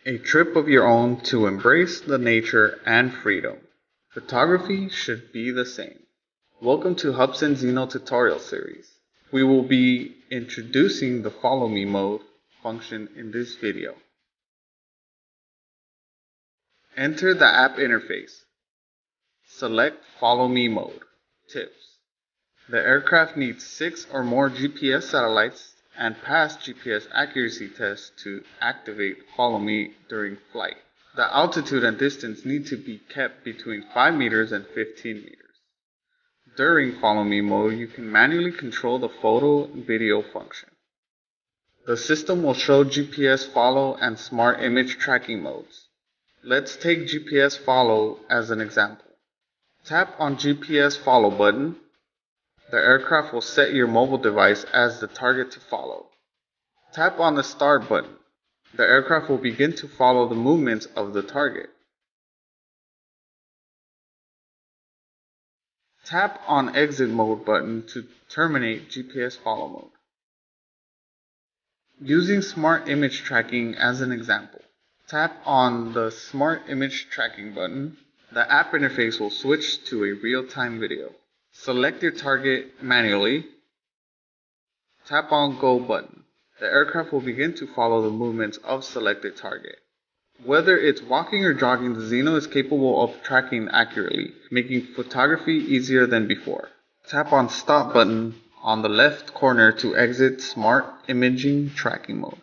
A trip of your own to embrace the nature and freedom. Photography should be the same. Welcome to Hubsan Zino tutorial series. We will be introducing the follow me mode function in this video. Enter the app interface. Select follow me mode. Tips. The aircraft needs 6 or more GPS satellites and pass GPS accuracy tests to activate follow me during flight. The altitude and distance need to be kept between 5 meters and 15 meters. During follow me mode, you can manually control the photo and video function. The system will show GPS follow and smart image tracking modes. Let's take GPS follow as an example. Tap on GPS follow button. The aircraft will set your mobile device as the target to follow. Tap on the start button. The aircraft will begin to follow the movements of the target. Tap on exit mode button to terminate GPS follow mode. Using smart image tracking as an example. Tap on the smart image tracking button. The app interface will switch to a real-time video. Select your target manually. Tap on Go button. The aircraft will begin to follow the movements of selected target. Whether it's walking or jogging, the Zino is capable of tracking accurately, making photography easier than before. Tap on Stop button on the left corner to exit Smart Imaging Tracking mode.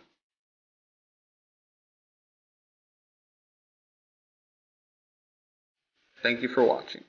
Thank you for watching.